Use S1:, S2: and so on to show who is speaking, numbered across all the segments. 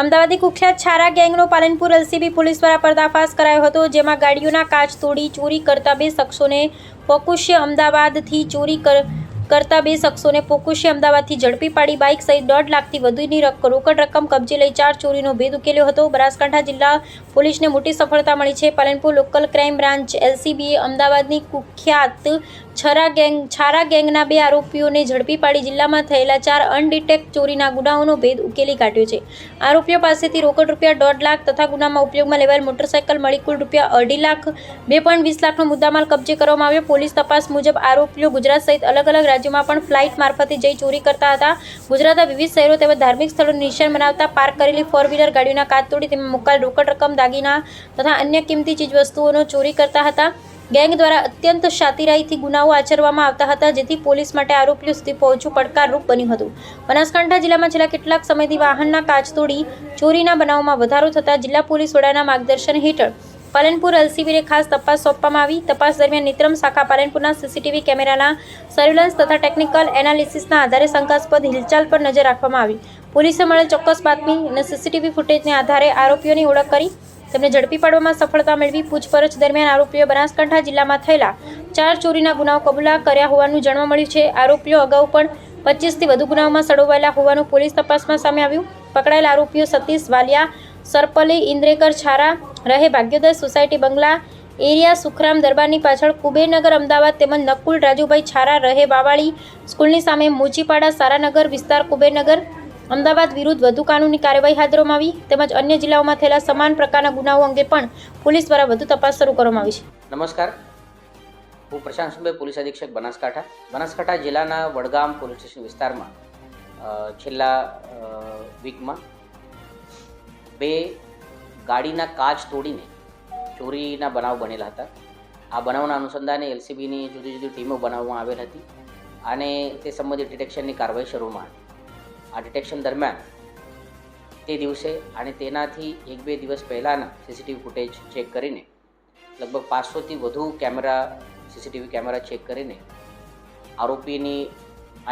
S1: અમદાવાદી કુખ્યાત છારા ગેંગનો Palanpur LCB police દ્વારા પર્દાફાશ કરાયો હતો, જેમાં ગાડીઓના કાચ તોડી ચોરી કરતા બે શખ્સોને પોકુશિયા અમદાવાદથી ઝડપી પાડી બાઇક સહિત 1.5 લાખથી વધુની રોકડ રકમ કબજે લઈ 4 ચોરીનો ભેદ ઉકેલ્યો હતો। બનાસકાંઠા જિલ્લા પોલીસને મોટી સફળતા મળી છે। પાલનપુર લોકલ ક્રાઇમ બ્રાન્ચ એલસીબીએ અમદાવાદની કુખ્યાત છારા ગેંગના બે આરોપીઓને ઝડપી પાડી જિલ્લામાં થયેલા 4 અનડિટેક્ટ ચોરીના ગુનાઓનો ભેદ ઉકેલી કાઢ્યો છે। આરોપીઓ પાસેથી રોકડ રૂપિયા 1.5 લાખ તથા ગુનામાં ઉપયોગમાં લેવાયેલ મોટરસાયકલ મળી કુલ રૂપિયા 2.5 લાખ 2.20 લાખનો મુદ્દામાલ કબજે કરવામાં આવ્યો। પોલીસ તપાસ મુજબ આરોપીઓ ગુજરાત સહિત અલગ અલગ રાજ્યોમાં પણ ફ્લાઇટ મારફતે જઈ ચોરી કરતા હતા। ગુજરાતના વિવિધ શહેરો તેમજ ધાર્મિક સ્થળોને નિશાન બનાવતા પાર્ક કરેલી 4-વ્હીલર ગાડીઓના કાચ તોડી તેમાં મુકાયેલ રોકડ રકમ, દાગીના તથા અન્ય કિંમતી ચીજવસ્તુઓનો ચોરી કરતા હતા। ગેંગ દ્વારા અત્યંત શાતિરાઈથી ગુનાઓ આચરવામાં આવતા હતા, જેથી પોલીસ માટે આરોપીઓ સુધી પહોંચવું પડકારરૂપ બન્યું હતું। બનાસકાંઠા જિલ્લામાં છેલ્લા કેટલાક સમયથી વાહનના કાચ તોડી ચોરીના બનાવોમાં વધારો થતાં જિલ્લા પોલીસ વડાના માર્ગદર્શન હેઠળ પાલનપુર એલસીબીને ખાસ તપાસ સોંપવામાં આવી। તપાસ દરમિયાન નેત્રમ શાખા પાલનપુરના સીસીટીવી કેમેરાના સર્વેલન્સ તથા ટેકનિકલ એનાલિસિસના આધારે શંકાસ્પદ હિલચાલ પર નજર રાખવામાં આવી। પોલીસે મળેલ ચોક્કસ બાતમી અને સીસીટીવી ફૂટેજને આધારે આરોપીઓની ઓળખ કરી તેમને ઝડપી પાડવામાં સફળતા મેળવી। પૂછપરછ દરમિયાન આરોપીઓએ બનાસકાંઠા જિલ્લામાં થયેલા 4 ચોરીના ગુનાઓ કબૂલા કર્યા હોવાનું જાણવા મળ્યું છે। આરોપીઓ અગાઉ પણ 25થી વધુ ગુનાઓમાં સંડોવાયેલા હોવાનું પોલીસ તપાસમાં સામે આવ્યું। પકડાયેલા આરોપીઓ સતીશ વાલિયા, સરપલી ઇન્દ્રેકર છારા, રહે ભાગ્યોદય સોસાયટી બંગલા એરિયા, સુખરામ દરબારની પાછળ કુબેરનગર અમદાવાદ તેમજ નકુલ રાજુભાઈ છારા, રહે બાવાળી સ્કૂલની સામે મોચીપાડા સારાનગર વિસ્તાર કુબેરનગર અમદાવાદ વિરુદ્ધ વધુ કાનૂની કાર્યવાહી હાથ ધરવામાં આવી તેમજ અન્ય જિલ્લાઓમાં થયેલા સમાન પ્રકારના ગુનાઓ અંગે પણ પોલીસ દ્વારા વધુ તપાસ શરૂ કરવામાં આવી છે।
S2: નમસ્કાર, હું પ્રશાંત સુંબે, પોલીસ અધિક્ષક બનાસકાંઠા જિલ્લાના વડગામ પોલીસ સ્ટેશન વિસ્તારમાં છેલ્લા વીકમાં 2 ગાડીના કાચ તોડીને ચોરીના બનાવ બનેલા હતા। આ બનાવના અનુસંધાને એલસીબીની જુદી જુદી ટીમો બનાવવામાં આવેલ હતી અને તે સંબંધિત ડિટેક્શનની કાર્યવાહી શરૂમાં હતી। આ ડિટેક્શન દરમિયાન તે દિવસે અને તેનાથી 1-2 દિવસ પહેલાંના સીસીટીવી ફૂટેજ ચેક કરીને લગભગ 500થી વધુ સીસીટીવી કેમેરા ચેક કરીને આરોપીની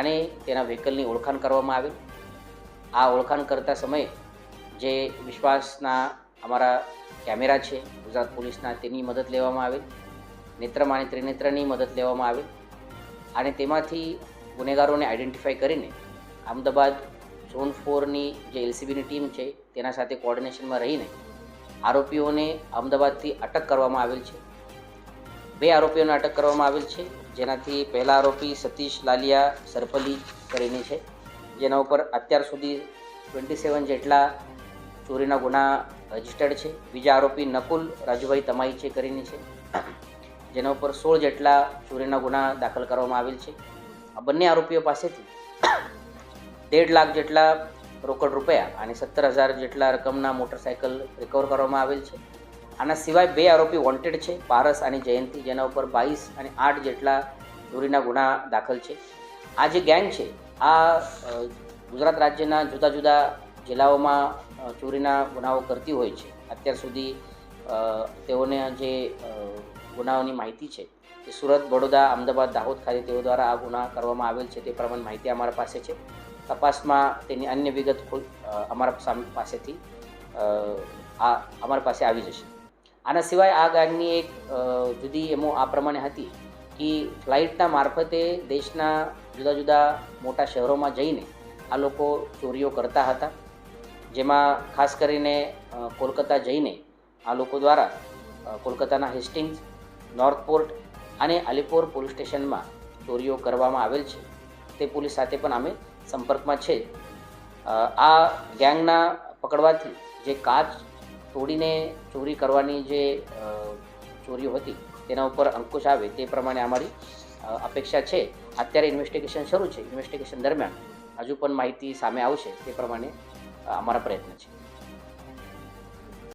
S2: અને તેના વ્હીકલની ઓળખાણ કરવામાં આવેલ। આ ઓળખાણ કરતા સમયે જે વિશ્વાસના અમારા કેમેરા છે ગુજરાત પોલીસના, તેની મદદ લેવામાં આવેલ, નેત્રમ અને ત્રિનેત્રની મદદ લેવામાં આવેલ અને તેમાંથી ગુનેગારોને આઈડેન્ટિફાઈ કરીને અમદાવાદ ઝોન 4ની જે એલસીબીની ટીમ છે તેના સાથે કોર્ડિનેશનમાં રહીને આરોપીઓને અમદાવાદથી અટક કરવામાં આવેલ છે। 2 આરોપીઓને અટક કરવામાં આવેલ છે, જેનાથી પહેલા આરોપી સતીશ લાલિયા સરપલી કરીને છે, જેના ઉપર અત્યાર સુધી 27 જેટલા ચોરીના ગુના રજિસ્ટર્ડ છે। બીજા આરોપી નકુલ રાજુભાઈ તમાઈ છે કરીને છે, જેના ઉપર 16 જેટલા ચોરીના ગુના દાખલ કરવામાં આવેલ છે। આ બંને આરોપીઓ પાસેથી 1.5 લાખ જેટલા રોકડ રૂપિયા અને 17,000 જેટલા રકમના મોટરસાયકલ રિકવર કરવામાં આવેલ છે। આના સિવાય 2 આરોપી વોન્ટેડ છે, પારસ અને જયંતિ, જેના ઉપર 22 અને 8 જેટલા ચોરીના ગુના દાખલ છે। આ જે ગેંગ છે આ ગુજરાત રાજ્યના જુદા જુદા જિલ્લાઓમાં ચોરીના ગુનાઓ કરતી હોય છે। અત્યાર સુધી તેઓને જે ગુનાઓની માહિતી છે એ સુરત, વડોદરા, અમદાવાદ, દાહોદ ખાતે તેઓ દ્વારા આ ગુના કરવામાં આવેલ છે, તે પ્રમાણે માહિતી અમારા પાસે છે। તપાસમાં તેની અન્ય વિગત અમારા પાસેથી અમારા પાસે આવી જશે। આના સિવાય આ ગેંગની એક જુદી એમો આ પ્રમાણે હતી કે ફ્લાઇટના મારફતે દેશના જુદા જુદા મોટા શહેરોમાં જઈને આ લોકો ચોરીઓ કરતા હતા, જેમાં ખાસ કરીને કોલકાતા જઈને આ લોકો દ્વારા કોલકાતાના હેસ્ટિંગ્સ, નોર્થ પોર્ટ અને અલીપોર પોલીસ સ્ટેશનમાં ચોરીઓ કરવામાં આવેલ છે। તે પોલીસ સાથે પણ અમે સંપર્કમાં છે। આ ગેંગના પકડવાથી જે કાચ તોડીને ચોરી કરવાની જે ચોરીઓ હતી તેના ઉપર અંકુશ આવે તે પ્રમાણે અમારી અપેક્ષા છે। અત્યારે ઇન્વેસ્ટિગેશન શરૂ છે, ઇન્વેસ્ટિગેશન દરમિયાન હજુ પણ માહિતી સામે આવશે તે પ્રમાણે અમારા પ્રયત્ન છે।